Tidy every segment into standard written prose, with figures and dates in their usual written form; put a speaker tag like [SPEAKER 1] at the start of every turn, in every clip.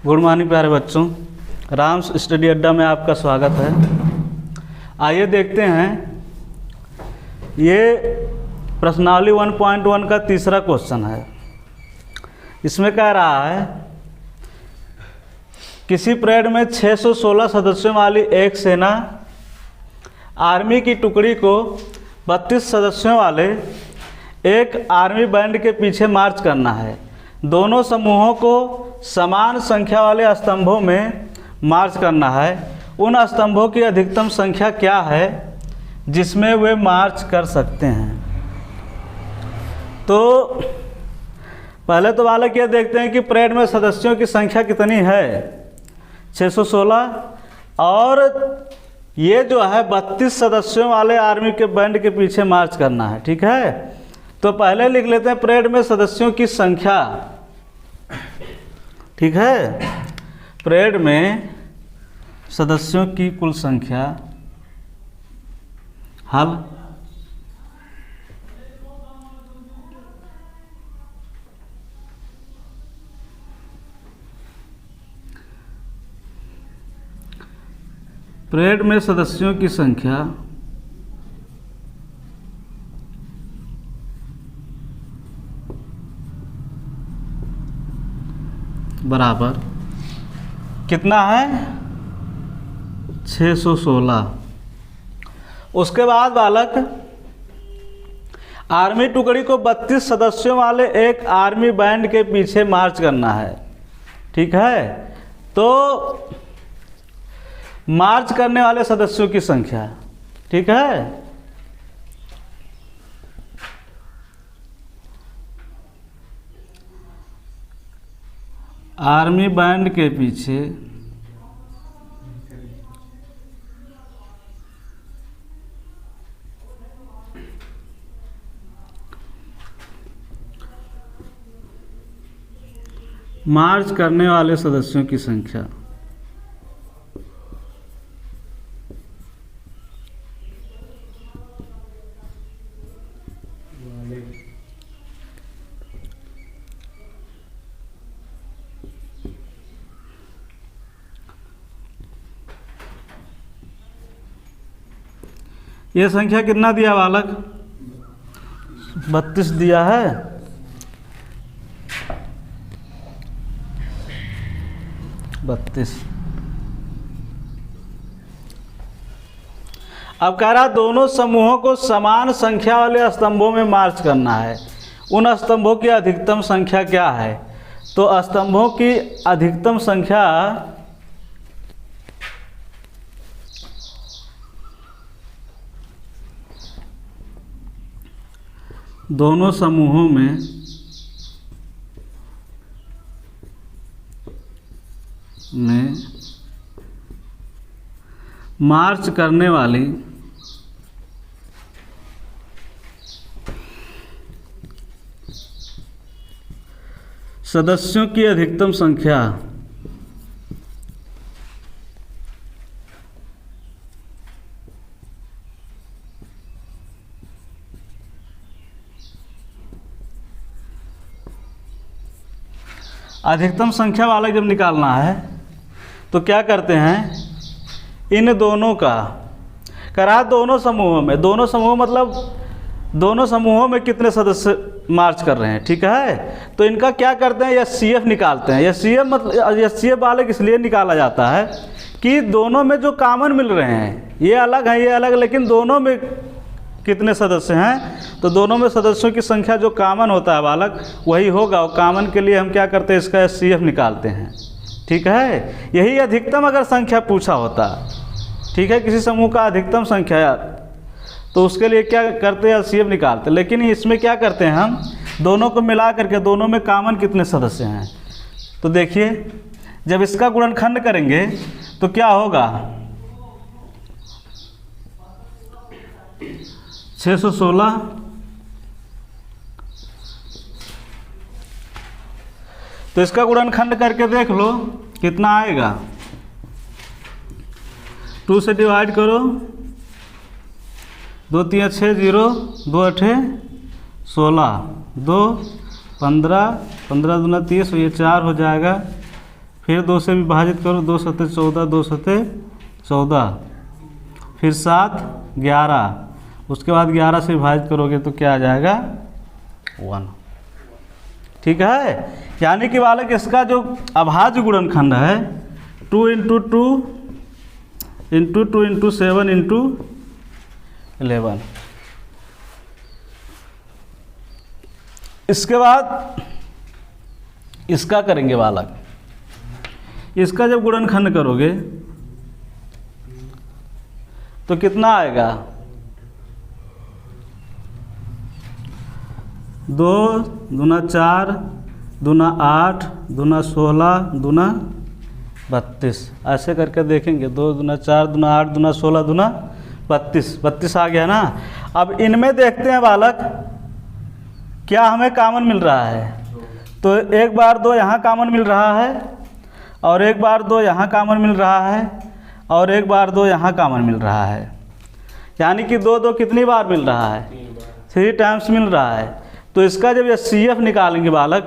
[SPEAKER 1] Good morning प्यारे बच्चों, Ram's study अड्डा में आपका स्वागत है। आइए देखते हैं, ये प्रश्नावली 1.1 का तीसरा क्वेश्चन है। इसमें कह रहा है किसी परेड में 616 सदस्यों वाली एक सेना आर्मी की टुकड़ी को 32 सदस्यों वाले एक आर्मी बैंड के पीछे मार्च करना है। दोनों समूहों को समान संख्या वाले स्तंभों में मार्च करना है। उन स्तंभों की अधिकतम संख्या क्या है जिसमें वे मार्च कर सकते हैं? तो पहले तो बालक ये देखते हैं कि परेड में सदस्यों की संख्या कितनी है, 616, और ये जो है 32 सदस्यों वाले आर्मी के बैंड के पीछे मार्च करना है। ठीक है, तो पहले लिख लेते हैं परेड में सदस्यों की संख्या। ठीक है, परेड में सदस्यों की कुल संख्या हल। परेड में सदस्यों की संख्या बराबर कितना है, 616। उसके बाद बालक आर्मी टुकड़ी को 32 सदस्यों वाले एक आर्मी बैंड के पीछे मार्च करना है। ठीक है, तो मार्च करने वाले सदस्यों की संख्या, ठीक है, आर्मी बैंड के पीछे मार्च करने वाले सदस्यों की संख्या। ये संख्या कितना दिया बालक, 32 दिया है। अब कह रहा दोनों समूहों को समान संख्या वाले स्तंभों में मार्च करना है। उन स्तंभों की अधिकतम संख्या क्या है? तो स्तंभों की अधिकतम संख्या दोनों समूहों में मार्च करने वाली सदस्यों की अधिकतम संख्या अधिकतम संख्या वाला जब निकालना है तो क्या करते हैं, इन दोनों का करा दोनों समूहों में, दोनों समूह मतलब दोनों समूहों में कितने सदस्य मार्च कर रहे हैं। ठीक है, तो इनका क्या करते हैं, एचसीएफ निकालते हैं। एचसीएफ मतलब एचसीएफ वाले इसलिए निकाला जाता है कि दोनों में जो कॉमन मिल रहे हैं, ये अलग है ये अलग, लेकिन दोनों में कितने सदस्य हैं, तो दोनों में सदस्यों की संख्या जो कॉमन होता है बालक वही होगा। और कॉमन के लिए हम क्या करते हैं, इसका एचसीएफ निकालते हैं। ठीक है, यही अधिकतम अगर संख्या पूछा होता, ठीक है, किसी समूह का अधिकतम संख्या, तो उसके लिए क्या करते हैं, एचसीएफ निकालते। लेकिन इसमें क्या करते हैं, हम दोनों को मिला करके दोनों में कॉमन कितने सदस्य हैं। तो देखिए जब इसका गुणनखंड करेंगे तो क्या होगा, 616 तो इसका गुणनखंड करके देख लो कितना आएगा, 2 से डिवाइड करो, 2 3 6 0, 2 8 16, 2 15, 15 दूना 30, ये 4 हो जाएगा, फिर 2 से विभाजित करो, 2 सते 14, 2 सते 14, फिर 7 11, उसके बाद 11 से विभाजित करोगे तो क्या आ जाएगा 1। ठीक है, यानी कि बालक इसका जो अभाज्य गुणनखंड है 2 इंटू 2 इंटू 2 इंटू 7 इंटू 11। इसके बाद इसका करेंगे बालक, इसका जब गुणनखंड करोगे तो कितना आएगा 2 दूना 4 दूना 8 दूना 16 दूना 32, ऐसे करके देखेंगे 2 दूना 4 दूना 8 दूना 16 दूना 32 आ गया ना। अब इनमें देखते हैं बालक क्या हमें कॉमन मिल रहा है। तो एक बार 2 यहाँ कॉमन मिल रहा है और एक बार 2 यहाँ कॉमन मिल रहा है और एक बार 2 यहाँ कॉमन मिल रहा है, यानी कि 2 2 कितनी बार मिल रहा है 3 टाइम्स मिल रहा है। तो इसका जब HCF निकालेंगे बालक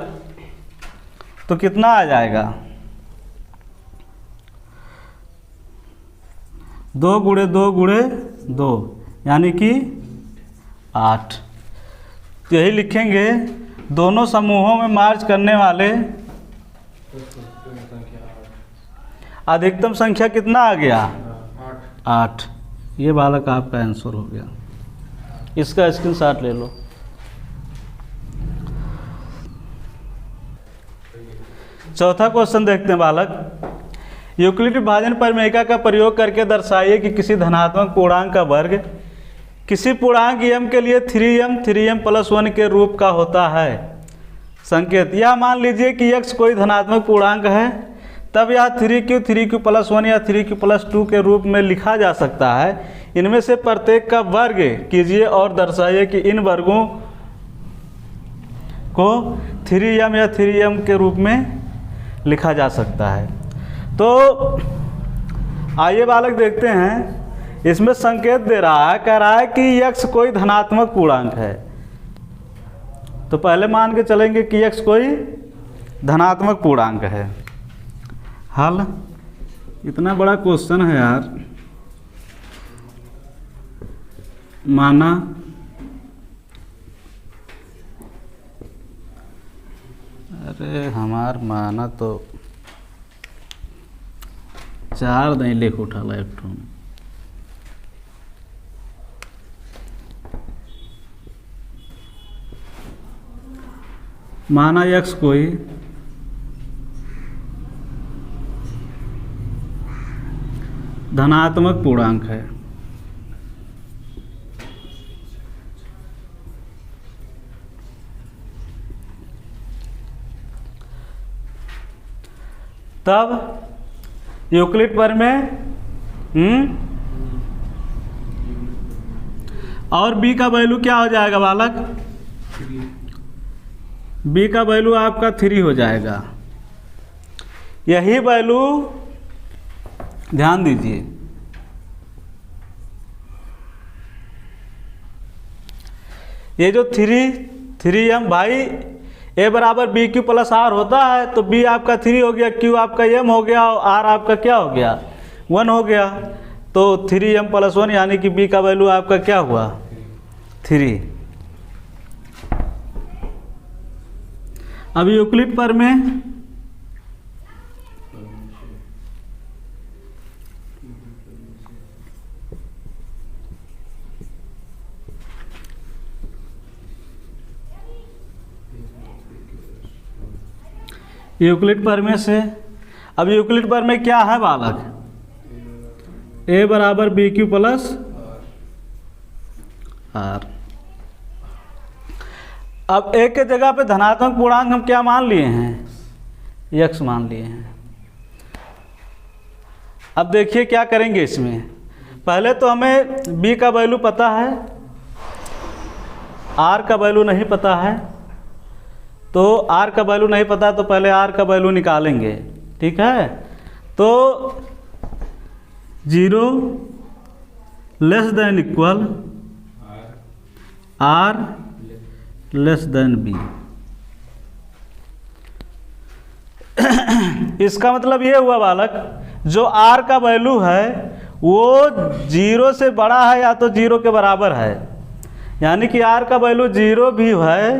[SPEAKER 1] तो कितना आ जाएगा 2 गुणे 2 गुणे 2 यानी कि 8। तो यही लिखेंगे दोनों समूहों में मार्च करने वाले अधिकतम संख्या कितना आ गया 8। ये बालक आपका आंसर हो गया, इसका स्क्रीनशॉट ले लो। चौथा क्वेश्चन देखते हैं बालक, यूक्लिड विभाजन परिमेयिका का प्रयोग करके दर्शाइए कि किसी धनात्मक पूर्णांक का वर्ग किसी पूर्णांक m के लिए 3m प्लस 1 के रूप का होता है। संकेत, यह मान लीजिए कि x कोई धनात्मक पूर्णांक है, तब यह 3q प्लस 1 या 3q प्लस 2 के रूप में लिखा जा सकता है। इनमें से प्रत्येक का वर्ग कीजिए और दर्शाइए कि इन वर्गों को 3m या 3m के रूप में लिखा जा सकता है। तो आइए बालक देखते हैं, इसमें संकेत दे रहा है, कह रहा है कि x कोई धनात्मक पूर्णांक है। तो पहले मान के चलेंगे कि x कोई धनात्मक पूर्णांक है। हल, इतना बड़ा क्वेश्चन है यार, माना अरे हमार माना तो 4 नहीं लिख उठाला एक ठो। माना x कोई धनात्मक पूर्णांक है, तब यूक्लिड प्रमेय और b का वैल्यू क्या हो जाएगा बालक, b का वैल्यू आपका 3 हो जाएगा। यही वैल्यू ध्यान दीजिए, ये जो 3m भाई a बराबर बी क्यू प्लस आर होता है, तो b आपका 3 हो गया, q आपका m हो गया और r आपका क्या हो गया 1 हो गया। तो 3m प्लस 1 यानी कि b का वैल्यू आपका क्या हुआ 3। अब यूक्लिड प्रमेय यूक्लिड प्रमेय से, अब यूक्लिड प्रमेय क्या है बालक, a बराबर बी क्यू प्लस आर। अब a के जगह पे धनात्मक पूर्णांक हम क्या मान लिए हैं x मान लिए हैं। अब देखिए क्या करेंगे इसमें, पहले तो हमें b का वैल्यू पता है, r का वैल्यू नहीं पता है। तो r का वैल्यू नहीं पता तो पहले r का वैल्यू निकालेंगे, ठीक है। तो 0 less than equal r less than b। इसका मतलब ये हुआ बालक, जो आर का वैल्यू है वो 0 से बड़ा है या तो 0 के बराबर है, यानी कि आर का वैल्यू 0 भी है,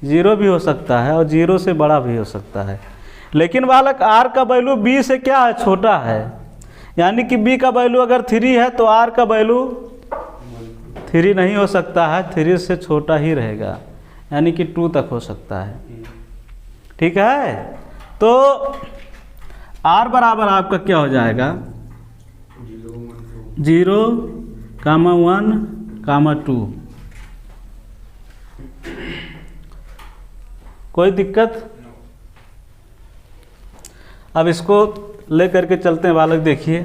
[SPEAKER 1] 0 भी हो सकता है और 0 से बड़ा भी हो सकता है। लेकिन बालक आर का वैल्यू बी से क्या है, छोटा है, यानी कि बी का वैल्यू अगर 3 है तो आर का वैल्यू 3 नहीं हो सकता है, 3 से छोटा ही रहेगा, यानी कि 2 तक हो सकता है। ठीक है, तो आर बराबर आपका क्या हो जाएगा, 0, 1, 2। कोई दिक्कत? अब इसको ले करके चलते हैं बालक, देखिए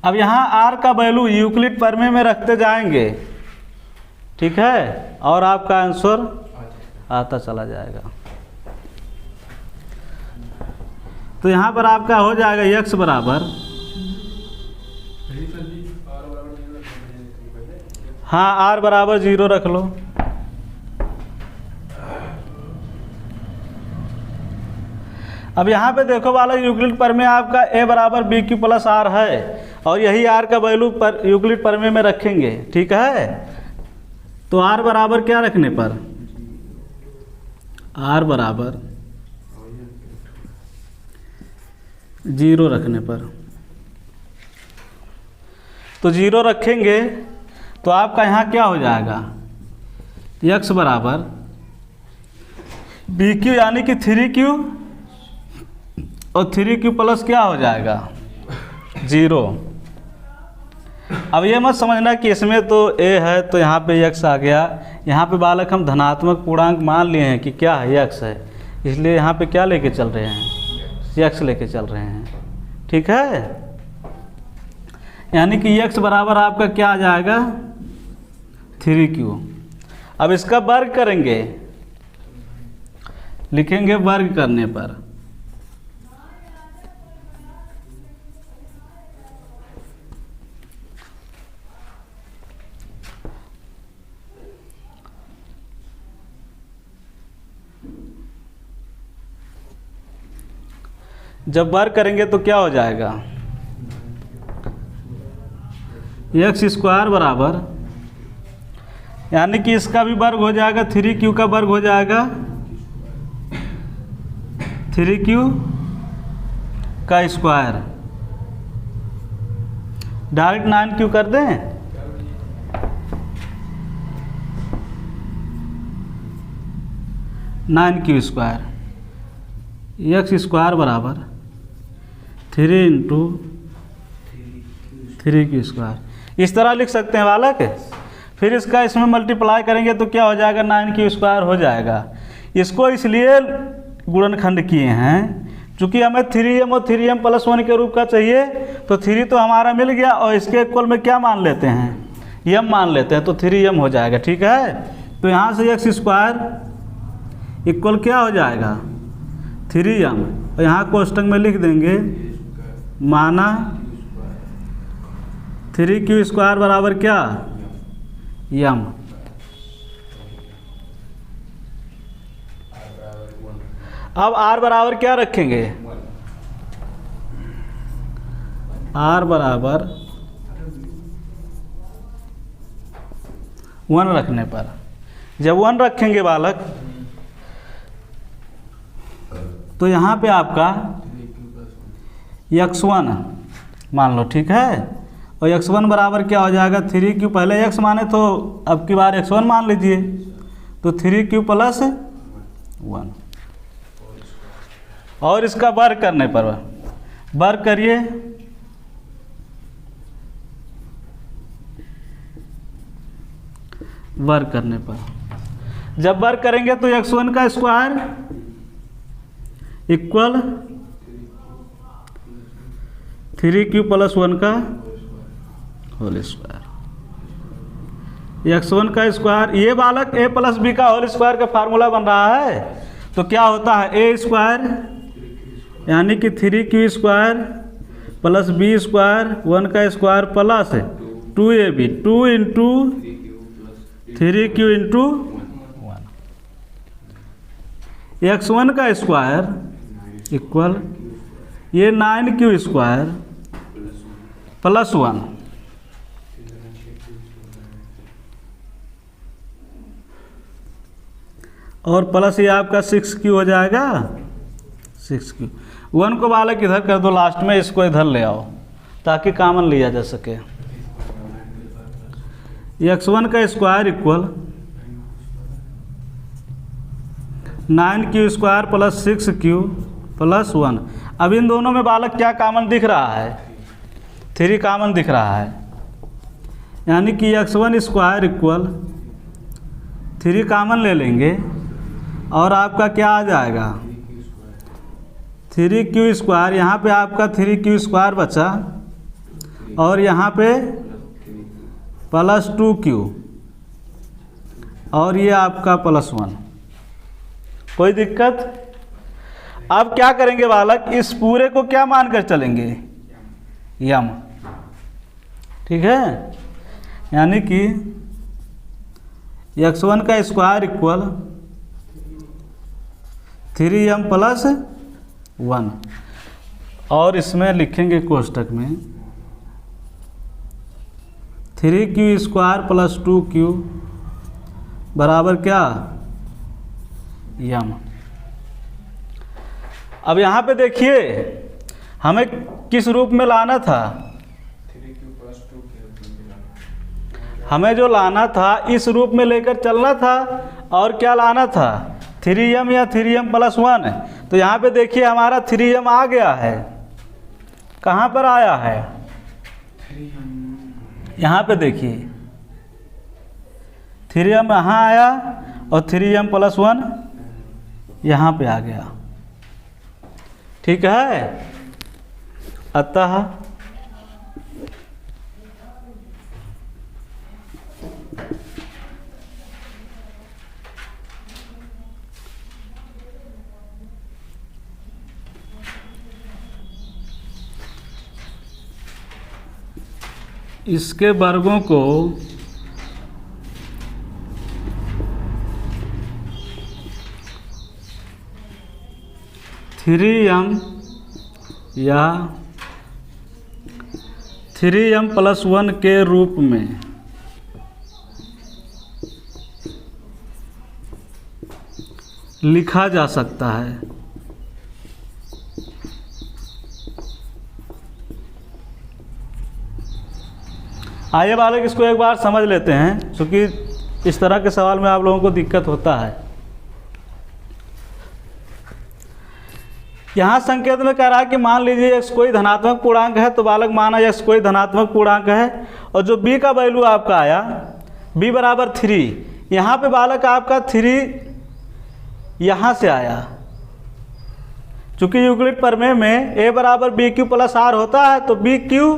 [SPEAKER 1] अब यहाँ आर का वैल्यू यूक्लिड प्रमेय में रखते जाएंगे, ठीक है, और आपका आंसर आता चला जाएगा। तो यहाँ पर आपका हो जाएगा x बराबर, हाँ r बराबर 0 रख लो। अब यहाँ पे देखो वाला यूक्लिड प्रमेय आपका a बराबर बी क्यू प्लस आर है, और यही r का वैल्यू पर यूक्लिड प्रमेय में रखेंगे। ठीक है, तो r बराबर क्या रखने पर, r बराबर 0 रखने पर, तो 0 रखेंगे तो आपका यहाँ क्या हो जाएगा, x बराबर बी क्यू यानी कि 3q और 3q प्लस क्या हो जाएगा 0। अब ये मत समझना कि इसमें तो a है तो यहाँ पे x आ गया, यहाँ पे बालक हम धनात्मक पूर्णांक मान लिए हैं कि क्या है, x है, इसलिए यहाँ पे क्या लेके चल रहे हैं, x लेके चल रहे हैं। ठीक है, यानी कि x बराबर आपका क्या आ जाएगा 3q। अब इसका वर्ग करेंगे, लिखेंगे वर्ग करने पर जब वर्ग करेंगे तो क्या हो जाएगा, एक्स स्क्वायर बराबर, यानी कि इसका भी वर्ग हो जाएगा, 3q का वर्ग हो जाएगा 3q का स्क्वायर, डायरेक्ट 9q कर दें, एक्स स्क्वायर बराबर 3 इंटू 3q स्क्वायर, इस तरह लिख सकते हैं बालक। फिर इसका इसमें मल्टीप्लाई करेंगे तो क्या हो जाएगा 9q स्क्वायर हो जाएगा। इसको इसलिए गुणनखंड किए हैं चूँकि हमें 3m और 3m प्लस 1 के रूप का चाहिए, तो 3 तो हमारा मिल गया और इसके इक्वल में क्या मान लेते हैं, m मान लेते हैं, तो 3m हो जाएगा। ठीक है, तो यहाँ से एक्स स्क्वायर इक्वल क्या हो जाएगा 3m, और यहाँ कोष्टक में लिख देंगे माना 3q स्क्वायर बराबर क्या m। अब r बराबर क्या रखेंगे, r बराबर 1 रखने पर, जब 1 रखेंगे बालक तो यहाँ पे आपका x1 मान लो। ठीक है, और x1 बराबर क्या हो जाएगा 3q, पहले x माने तो अब की बार x1 मान लीजिए, तो 3q प्लस 1, और इसका वर्ग करने पर, वर्ग करिए, वर्ग करने पर जब वर्ग करेंगे तो x1 का स्क्वायर इक्वल 3q प्लस 1 का होल स्क्वायर, x1 का स्क्वायर, ये बालक a प्लस बी का होल स्क्वायर का फार्मूला बन रहा है, तो क्या होता है a स्क्वायर यानी कि 3q square plus B square 1 का square plus 2ab, 2 into 3q into x1 का स्क्वायर इक्वल ये 9q² प्लस 1 और प्लस ये आपका 6q हो जाएगा 6q। 1 को बालक इधर कर दो लास्ट में, इसको इधर ले आओ ताकि कॉमन लिया जा सके। x1 का square equal 9q² plus 6q plus 1। अब इन दोनों में बालक क्या कॉमन दिख रहा है? 3 कॉमन दिख रहा है, यानी कि x1² इक्वल 3 कॉमन ले लेंगे और आपका क्या आ जाएगा 3q²। यहाँ पे आपका 3q² बचा और यहाँ पे प्लस 2q और ये आपका प्लस 1। कोई दिक्कत? अब क्या करेंगे बालक, इस पूरे को क्या मानकर चलेंगे? यम। ठीक है, यानी कि x1 का स्क्वायर इक्वल 3m प्लस 1 और इसमें लिखेंगे कोष्टक में 3q² प्लस 2q बराबर क्या? यम। अब यहाँ पे देखिए हमें किस रूप में लाना था? हमें जो लाना था इस रूप में लेकर चलना था और क्या लाना था? 3m या 3m प्लस 1। तो यहाँ पे देखिए हमारा 3m आ गया है। कहाँ पर आया है? यहाँ पे देखिए 3m यहाँ आया और 3m प्लस 1 यहाँ पे आ गया। ठीक है, अतः इसके वर्गों को थ्री एम या 3m प्लस 1 के रूप में लिखा जा सकता है। आइए बालक इसको एक बार समझ लेते हैं, क्योंकि इस तरह के सवाल में आप लोगों को दिक्कत होता है। यहाँ संकेत में कह रहा है कि मान लीजिए x कोई धनात्मक पूर्णांक है, तो बालक माना x कोई धनात्मक पूर्णांक है और जो b का वैल्यू आपका आया b बराबर 3। यहाँ पे बालक आपका 3 यहाँ से आया, चूँकि यूक्लिड प्रमेय में a बराबर बी क्यू प्लस आर होता है, तो बी क्यू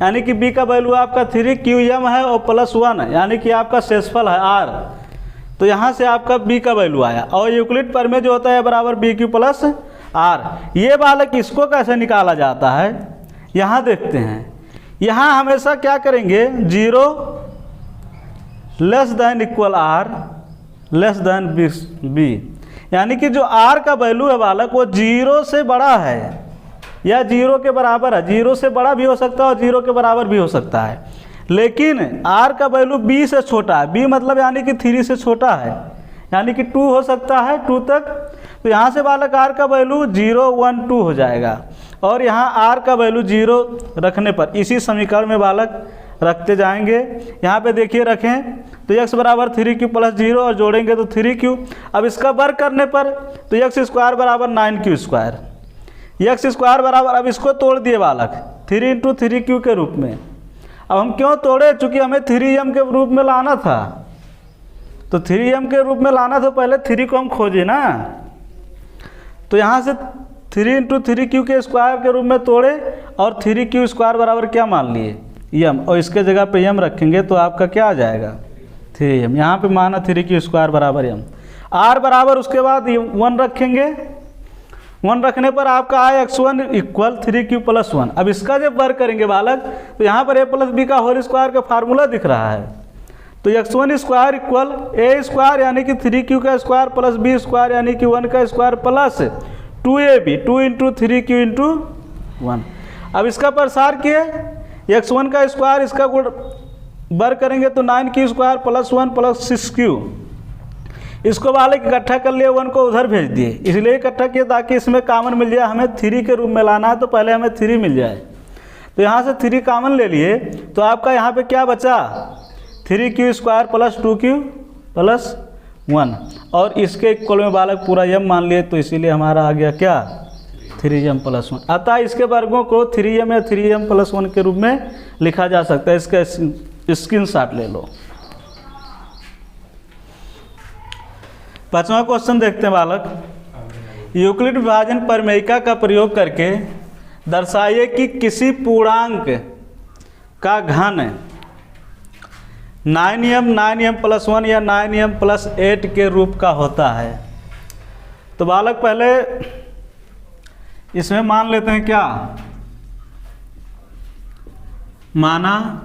[SPEAKER 1] यानी कि b का वैल्यू आपका 3qm है और प्लस 1 यानी कि आपका शेषफल है r। तो यहाँ से आपका b का वैल्यू आया और यूक्लिड प्रमेय जो होता है बराबर बी क्यू प्लस आर। ये बालक इसको कैसे निकाला जाता है यहाँ देखते हैं। यहाँ हमेशा क्या करेंगे, 0 less than equal or less than B, यानी कि जो r का वैल्यू है बालक वो 0 से बड़ा है या 0 के बराबर है। 0 से बड़ा भी हो सकता है और 0 के बराबर भी हो सकता है, लेकिन r का वैल्यू b से छोटा है। b मतलब यानी कि 3 से छोटा है, यानी कि 2 हो सकता है 2 तक। तो यहाँ से बालक r का वैल्यू 0 1 2 हो जाएगा और यहाँ r का वैल्यू 0 रखने पर इसी समीकरण में बालक रखते जाएंगे। यहाँ पे देखिए रखें तो x बराबर 3q प्लस 0 और जोड़ेंगे तो 3q। अब इसका वर्ग करने पर तो x² बराबर 9q², x² बराबर, अब इसको तोड़ दिए बालक 3 इंटू 3q के रूप में। अब हम क्यों तोड़े, चूँकि हमें 3m के रूप में लाना था, तो 3m के रूप में लाना था, पहले 3 को हम खोजे ना। तो यहाँ से 3 इंटू 3q के स्क्वायर के रूप में तोड़े और 3q² बराबर क्या मान लिए, यम, और इसके जगह पे यम रखेंगे तो आपका क्या आ जाएगा 3m। यहाँ पे माना 3q² बराबर यम, r बराबर उसके बाद 1 रखेंगे। 1 रखने पर आपका आया x1 इक्वल 3q प्लस 1। अब इसका जब वर्ग करेंगे बालक तो यहाँ पर a प्लस बी का होल स्क्वायर का फार्मूला दिख रहा है, तो x1 स्क्वायर इक्वल ए स्क्वायर यानी कि 3q का स्क्वायर प्लस बी स्क्वायर यानी कि 1 का square plus 2ab 2 into 3q into 1। अब इसका प्रसार किए, x1 का स्क्वायर इसका गुण वर्ग करेंगे तो 9q square plus 1 plus 6q। इसको वाले इकट्ठा कर लिए, 1 को उधर भेज दिए, इसलिए इकट्ठा किए ताकि इसमें कॉमन मिल जाए। हमें 3 के रूप में लाना है तो पहले हमें 3 मिल जाए, तो यहाँ से 3 कॉमन ले लिए तो आपका यहाँ पे क्या बचा 3q square plus 2q plus 1 और इसके इक्वल में बालक पूरा m मान लिए, तो इसीलिए हमारा आ गया क्या 3m प्लस 1। अतः इसके वर्गों को 3m या 3m प्लस 1 के रूप में लिखा जा सकता है। इसका स्क्रीनशॉट ले लो। 5वां क्वेश्चन देखते हैं बालक। यूक्लिड विभाजन प्रमेयिका का प्रयोग करके दर्शाइए कि किसी पूर्णांक का घन 9m 9m प्लस 1 या 9m प्लस 8 के रूप का होता है। तो बालक पहले इसमें मान लेते हैं क्या, माना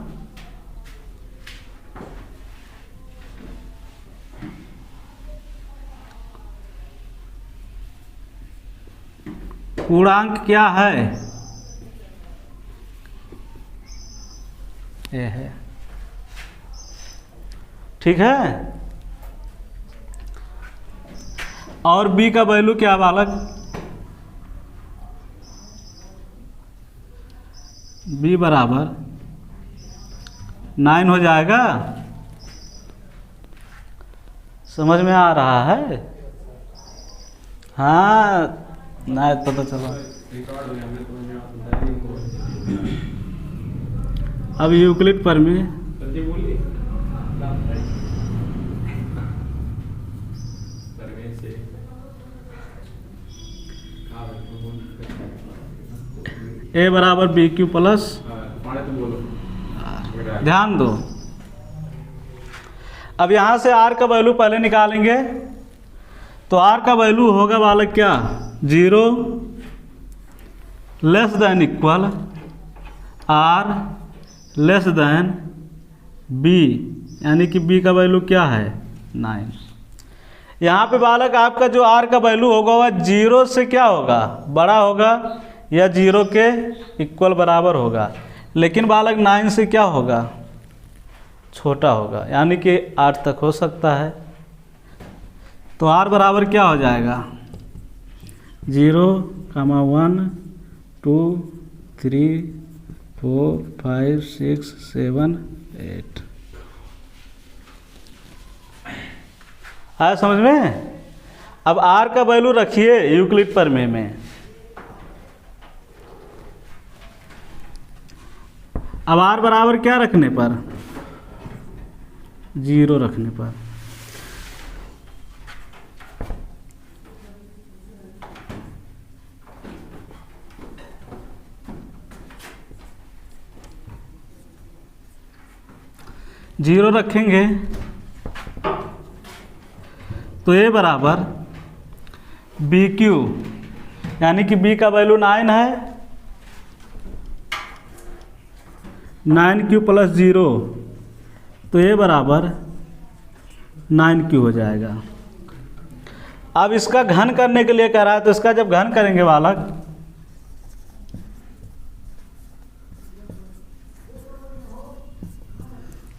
[SPEAKER 1] पूर्णांक क्या है, ये है, ठीक है। और b का वैल्यू क्या बालक, b बराबर 9 हो जाएगा। समझ में आ रहा है? हाँ ना तो चलो। अब यूक्लिड प्रमेय ए बराबर बी क्यू प्लस, ध्यान दो। अब यहाँ से आर का वैल्यू पहले निकालेंगे, तो आर का वैल्यू होगा बालक क्या 0 less than equal or less than B, यानी कि बी का वैल्यू क्या है 9। यहाँ पे बालक आपका जो आर का वैल्यू होगा वह 0 से क्या होगा बड़ा होगा या 0 के इक्वल बराबर होगा, लेकिन बालक 9 से क्या होगा छोटा होगा, यानी कि 8 तक हो सकता है। तो आर बराबर क्या हो जाएगा 0, 1, 2, 3, 4, 5, 6, 7, 8। आया समझ में? अब आर का वैल्यू रखिए यूक्लिड प्रमेय में। अब आर बराबर क्या रखने पर 0 रखने पर, जीरो रखेंगे तो ए बराबर बी क्यू, यानी कि बी का वैल्यू 9 है, 9q प्लस 0, तो ए बराबर 9q हो जाएगा। अब इसका घन करने के लिए कह रहा है, तो इसका जब घन करेंगे बालक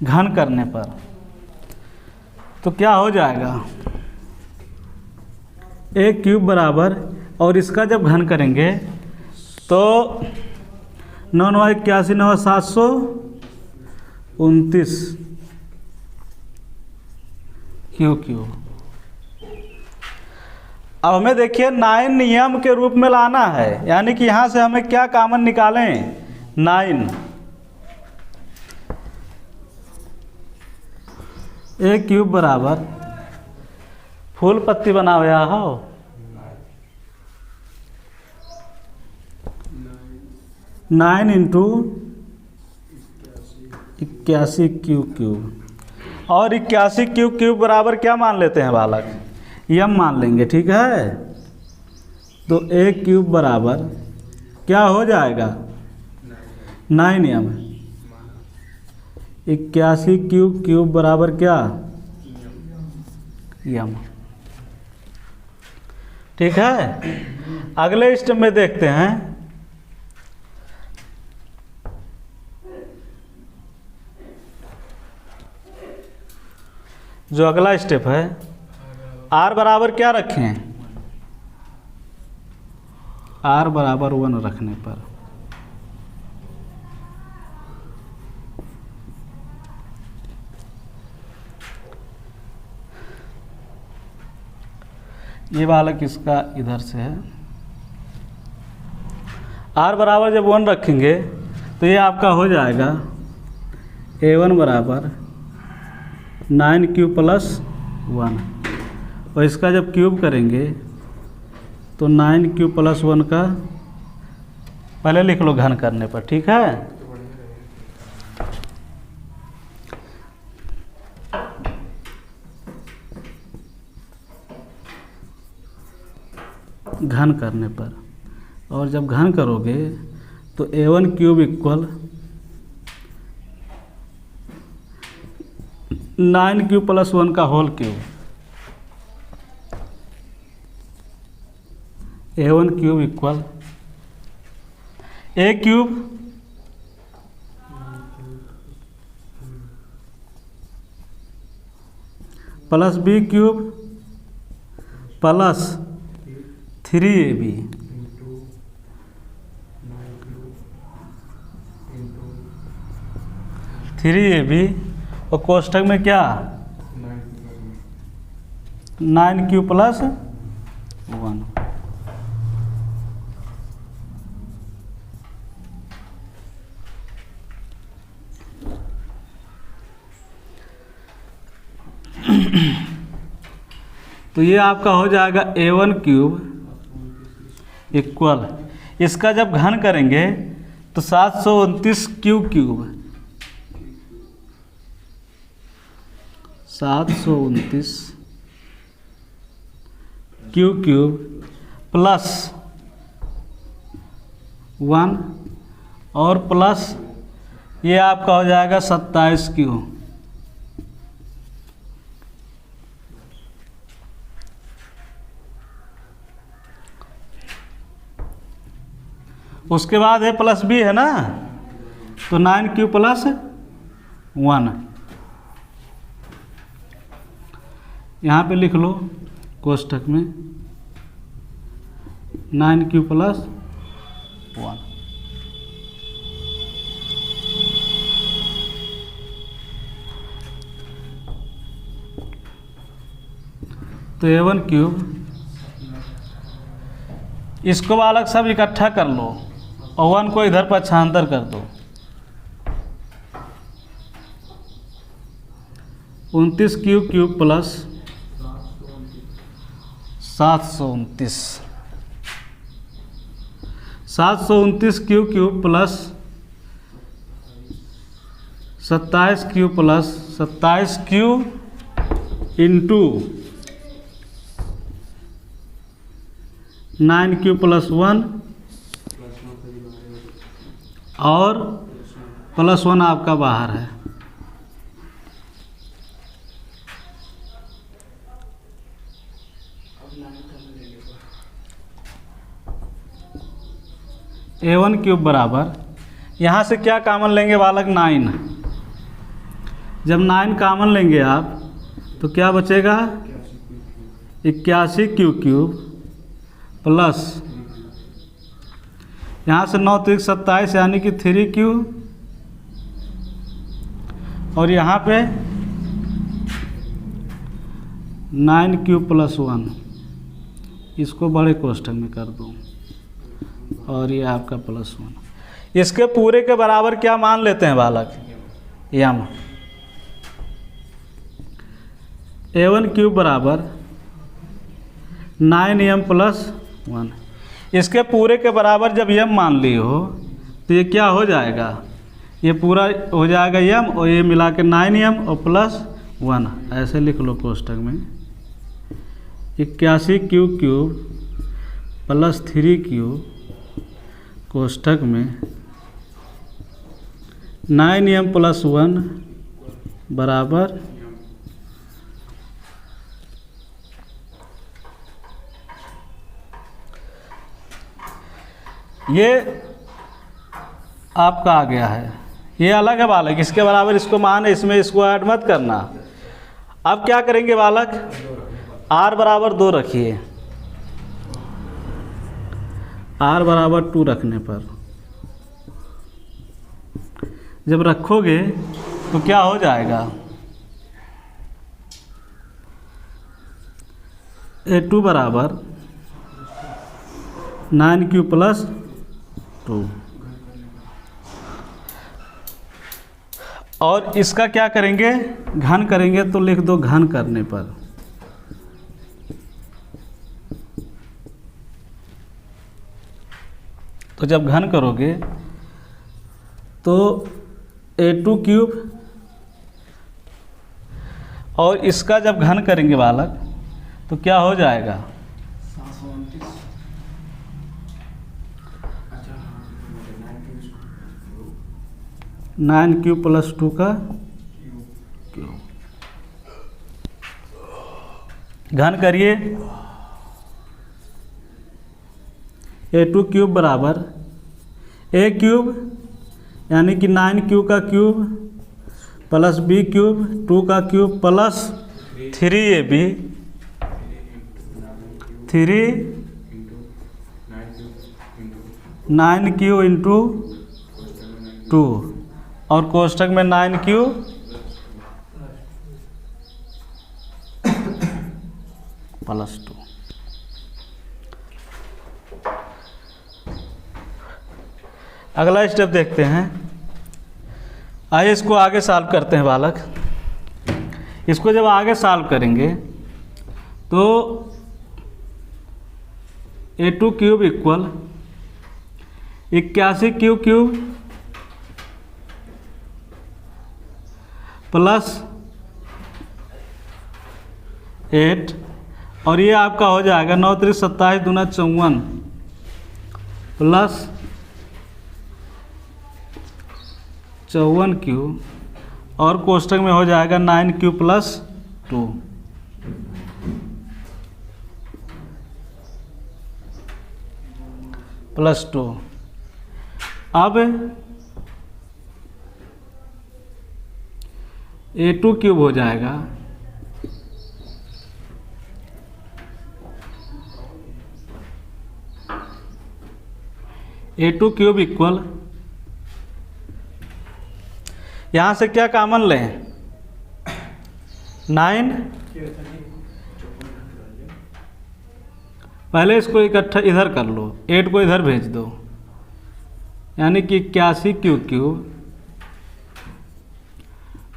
[SPEAKER 1] घन करने पर तो क्या हो जाएगा ए क्यूब बराबर, और इसका जब घन करेंगे तो 9 9 81 9 729 क्यू क्यू। अब हमें देखिए 9 नियम के रूप में लाना है, यानी कि यहाँ से हमें क्या कॉमन निकालें 9। ए क्यूब बराबर फूल पत्ती बनाओ या हो 9 इंटू 81 क्यू क्यूब, और 81 क्यू क्यूब बराबर क्या मान लेते हैं बालक यम मान लेंगे, ठीक है। तो ए क्यूब बराबर क्या हो जाएगा 9m, 81 क्यूब क्यूब बराबर क्या, यम। ठीक है, अगले स्टेप में देखते हैं। जो अगला स्टेप है, आर बराबर क्या रखें, आर बराबर 1 रखने पर ये वाला किसका इधर से है, आर बराबर जब 1 रखेंगे तो ये आपका हो जाएगा A1 बराबर 9 क्यूब प्लस 1, और इसका जब क्यूब करेंगे तो 9 क्यूब प्लस 1 का पहले लिख लो घन करने पर। ठीक है, घन करने पर, और जब घन करोगे तो A1 cube equal 9 cube plus 1 का whole cube, A1 cube equal A cube plus B cube plus 3AB और कोष्ठक में क्या 9 क्यूब प्लस 1। तो ये आपका हो जाएगा A1 क्यूब इक्वल, इसका जब घन करेंगे तो 729 cube cube 729 cube cube plus 1 और प्लस ये आपका हो जाएगा 27 क्यूब। उसके बाद है प्लस B है ना, तो 9 क्यूब प्लस 1 यहाँ पे लिख लो कोष्ठक में 9 क्यूब प्लस 1। तो A1 क्यूब, इसको बालक सब इकट्ठा कर लो और 1 को इधर पक्षांतर कर दो। 29 cube cube plus 729 729 cube cube plus 27 cube plus 27 cube into 9 cube plus 1 और प्लस 1 आपका बाहर है। A1 क्यूब बराबर, यहाँ से क्या कॉमन लेंगे बालक 9, जब 9 कॉमन लेंगे आप तो क्या बचेगा 81 क्यूब क्यूब प्लस यहाँ से 9 3 27 यानी कि 3 क्यूब, और यहाँ पे 9 क्यूब प्लस 1, इसको बड़े कोष्ठक में कर दो और ये आपका प्लस 1। इसके पूरे के बराबर क्या मान लेते हैं बालक, यम। A1 क्यूब बराबर 9m प्लस 1, इसके पूरे के बराबर जब यम मान ली हो तो ये क्या हो जाएगा, ये पूरा हो जाएगा यम और ये मिला के 9m और प्लस 1, ऐसे लिख लो कोष्ठक में 81 क्यूब क्यूब प्लस 3 क्यूब कोष्ठक में 9m प्लस 1 बराबर ये आपका आ गया है, ये अलग है बालक, इसके बराबर इसको मान है, इसमें इसको ऐड मत करना। अब क्या करेंगे बालक, r बराबर 2 रखिए, r बराबर 2 रखने पर जब रखोगे तो क्या हो जाएगा, a2 बराबर 9q प्लस 2, और इसका क्या करेंगे, घन करेंगे, तो लिख दो घन करने पर तो जब घन करोगे तो a2 क्यूब, और इसका जब घन करेंगे बालक तो क्या हो जाएगा, 9q प्लस 2 का क्यूब। घन करिए, a2 क्यूब बराबर a क्यूब यानी कि 9q का क्यूब प्लस b क्यूब 2 का cube plus 3ab 9q into 2 और कोष्ठक में 9q प्लस 2। अगला स्टेप देखते हैं, आइए इसको आगे सॉल्व करते हैं बालक। इसको जब आगे सॉल्व करेंगे तो a2 cube equal 81 Q cube plus 8, और ये आपका हो जाएगा 9 3 27 दूना 54 प्लस 54q, और कोष्ठक में हो जाएगा 9q प्लस 2 प्लस 2। अब a2 क्यूब हो जाएगा a2 क्यूब इक्वल, यहाँ से क्या कॉमन लें, 9, पहले इसको इकट्ठा इधर कर लो, 8 को इधर भेज दो, यानी कि 81 Q cube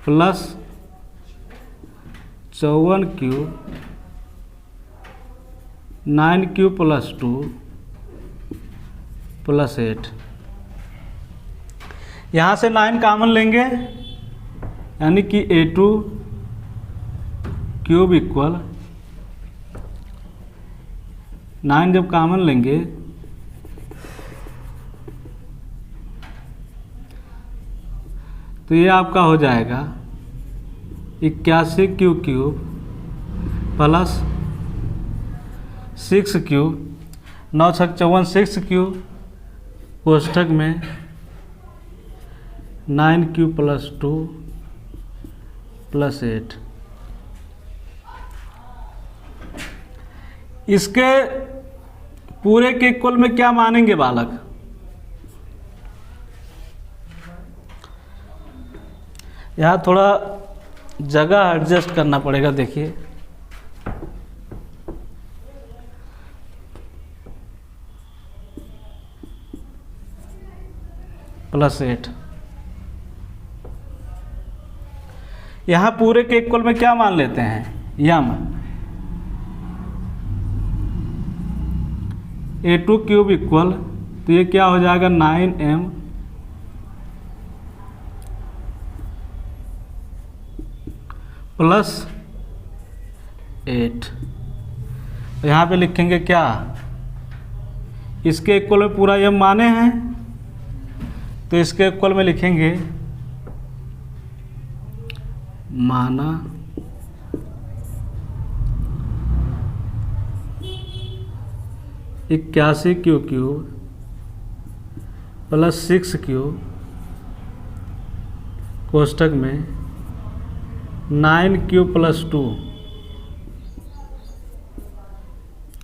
[SPEAKER 1] plus 54 cube 9q plus 2 plus 8। यहाँ से 9 कॉमन लेंगे, यानी कि a2 क्यूब इक्वल 9 जब कॉमन लेंगे तो ये आपका हो जाएगा 81 Q cube plus 6 cube, 9 6 54 6 cube कोष्ठक में 9q प्लस 2 प्लस 8। इसके पूरे के इक्वल में क्या मानेंगे बालक, यहाँ थोड़ा जगह एडजस्ट करना पड़ेगा, देखिए प्लस 8। यहाँ पूरे के इक्वल में क्या मान लेते हैं, यम a2 क्यूब इक्वल, तो ये क्या हो जाएगा 9m प्लस 8। तो यहाँ पे लिखेंगे क्या, इसके इक्वल में पूरा यम माने हैं, तो इसके इक्वल में लिखेंगे माना 81 क्यू क्यूब प्लस 6 क्यूब कोष्टक में 9 क्यूब प्लस 2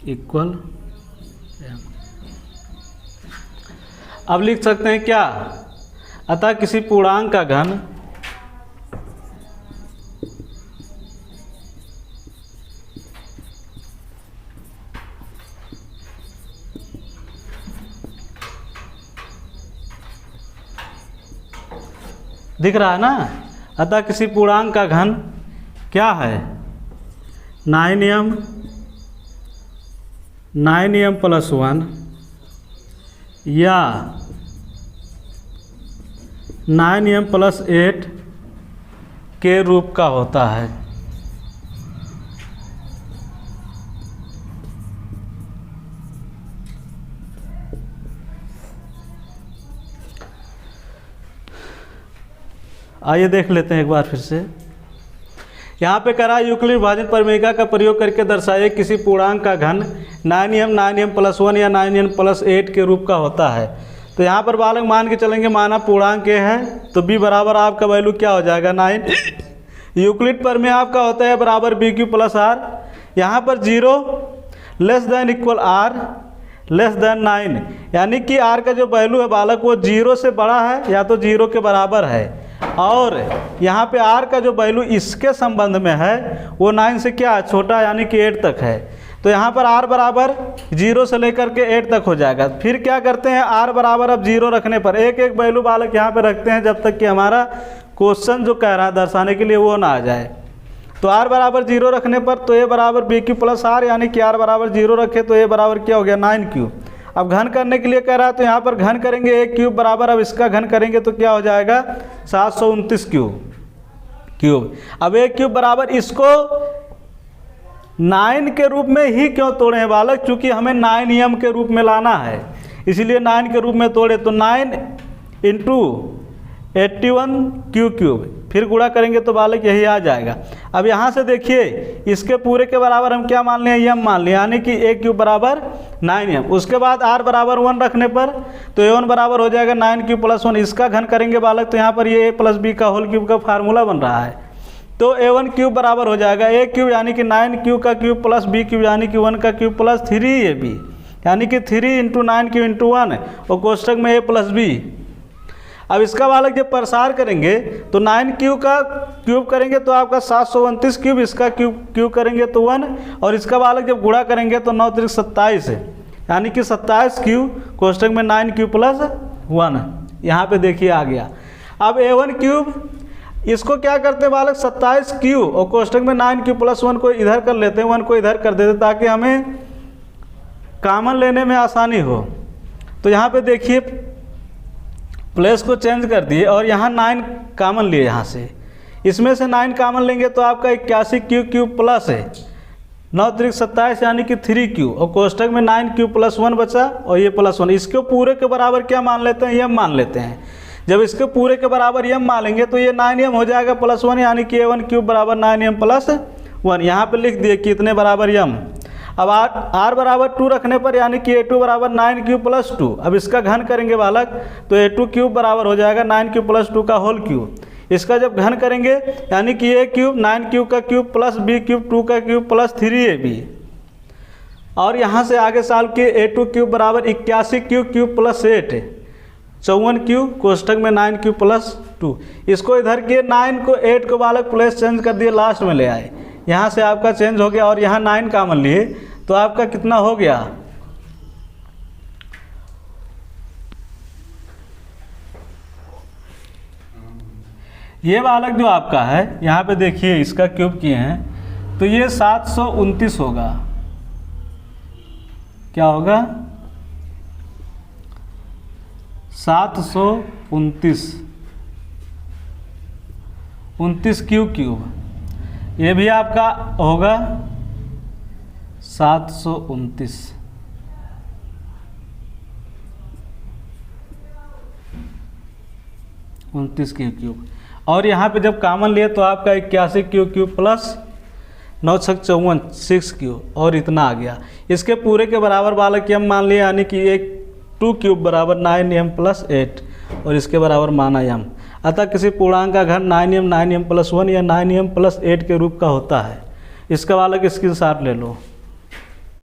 [SPEAKER 1] इक्वल। अब लिख सकते हैं क्या, अतः किसी पूर्णांक का घन दिख रहा है ना, अतः किसी पूर्णांक का घन क्या है 9m प्लस 1 या 9m प्लस 8 के रूप का होता है। आइए देख लेते हैं एक बार फिर से। यहाँ पे करा यूक्लिड विभाजन प्रमेयिका का प्रयोग करके दर्शाइए किसी पूर्णांक का घन 9m प्लस 1 या 9m प्लस 8 के रूप का होता है। तो यहाँ पर बालक मान के चलेंगे, माना पूर्णांक a है तो b बराबर आपका वैल्यू क्या हो जाएगा 9। यूक्लिड प्रमेय आपका होता है बराबर b क्यू प्लस r। यहाँ पर 0 less than equal r less than 9, यानी कि r का जो वैल्यू है बालक वो 0 से बड़ा है या तो 0 के बराबर है, और यहाँ पे r का जो वैल्यू इसके संबंध में है वो 9 से क्या छोटा यानी कि 8 तक है। तो यहाँ पर r बराबर 0 से लेकर के 8 तक हो जाएगा। फिर क्या करते हैं, r बराबर अब 0 रखने पर एक एक वैल्यू बालक यहाँ पे रखते हैं जब तक कि हमारा क्वेश्चन जो कह रहा है दर्शाने के लिए वो ना आ जाए। तो r बराबर 0 रखने पर तो a बराबर b क्यू प्लस r, यानी कि r बराबर 0 रखे तो a बराबर क्या हो गया 9 क्यू। अब घन करने के लिए कह रहा है तो यहाँ पर घन करेंगे a क्यूब बराबर, अब इसका घन करेंगे तो क्या हो जाएगा 729 क्यूब। अब a क्यूब बराबर इसको 9 के रूप में ही क्यों तोड़े हैं बालक, चूँकि हमें 9m के रूप में लाना है इसीलिए 9 के रूप में तोड़े। तो 9 इंटू 81 क्यूब, फिर गुणा करेंगे तो बालक यही आ जाएगा। अब यहाँ से देखिए इसके पूरे के बराबर हम क्या मान लिए, m मान लिया, यानी कि a क्यूब बराबर 9m। उसके बाद r बराबर 1 रखने पर तो a1 बराबर हो जाएगा 9 क्यूब प्लस 1। इसका घन करेंगे बालक तो यहाँ पर ये a प्लस b का होल क्यूब का फार्मूला बन रहा है। तो a1 क्यूब बराबर हो जाएगा a क्यूब यानी कि 9 क्यूब का क्यूब प्लस b क्यूब यानी कि 1 का क्यूब प्लस 3ab, यानी कि 3 इंटू 9 क्यूब इंटू 1 और कोष्टक में a प्लस b। अब इसका बालक जब प्रसार करेंगे तो 9 क्यूब का क्यूब करेंगे तो आपका 729 क्यूब, इसका क्यूब करेंगे तो 1, और इसका बालक जब गुणा करेंगे तो 9 त्रिक 27 है, यानी कि 27 क्यूब कोष्टक में 9 क्यूब प्लस 1। यहाँ पे देखिए आ गया। अब a1 क्यूब इसको क्या करते हैं बालक 27 क्यूब और कोष्टक में 9 क्यूब प्लस 1 को इधर कर लेते हैं, 1 को इधर कर देते हैं ताकि हमें कॉमन लेने में आसानी हो। तो यहाँ पे देखिए प्लेस को चेंज कर दिए और यहाँ 9 कॉमन लिए, यहाँ से इसमें से 9 कॉमन लेंगे तो आपका 81 क्यूब प्लस है 9 त्रिक 27 यानी कि 3 क्यूब, और कोष्टक में 9 क्यूब प्लस 1 बचा और ये प्लस 1। इसके पूरे के बराबर क्या मान लेते हैं, m मान लेते हैं। जब इसके पूरे के बराबर m मान लेंगे तो ये 9m हो जाएगा प्लस 1, यानी कि a1 क्यूब बराबर 9m प्लस 1। यहाँ पे लिख दिए कितने बराबर m। अब r बराबर 2 रखने पर यानी कि a2 बराबर 9 क्यूब प्लस 2। अब इसका घन करेंगे बालक तो a2 क्यूब बराबर हो जाएगा 9 क्यूब प्लस 2 का होल क्यूब। इसका जब घन करेंगे यानी कि a क्यूब 9 क्यूब का क्यूब प्लस b क्यूब 2 का क्यूब प्लस 3ab, और यहाँ से आगे साल के a2 क्यूब बराबर 81 क्यूब प्लस 8 54 क्यूब कोष्टक में 9 क्यूब प्लस 2। इसको इधर के 9 को 8 को बालक प्लेस चेंज कर दिए, लास्ट में ले आए, यहाँ से आपका चेंज हो गया और यहाँ 9 कॉमन लिए तो आपका कितना हो गया, ये बालक जो आपका है यहाँ पे देखिए इसका क्यूब किए हैं तो ये 729 होगा। क्या होगा 729 क्यूब, ये भी आपका होगा 729। क्यूब और यहाँ पे जब कॉमन लिए तो आपका 81 प्लस 9 छक 54 6 क्यूब और इतना आ गया। इसके पूरे के बराबर बालक m मान लिया, यानी कि एक 2 क्यूब बराबर 9m प्लस 8 और इसके बराबर माना m। अतः किसी पूर्णांक का घन 9m प्लस 1 या 9m प्लस 8 के रूप का होता है। इसका बालक स्क्रीनशॉट ले लो।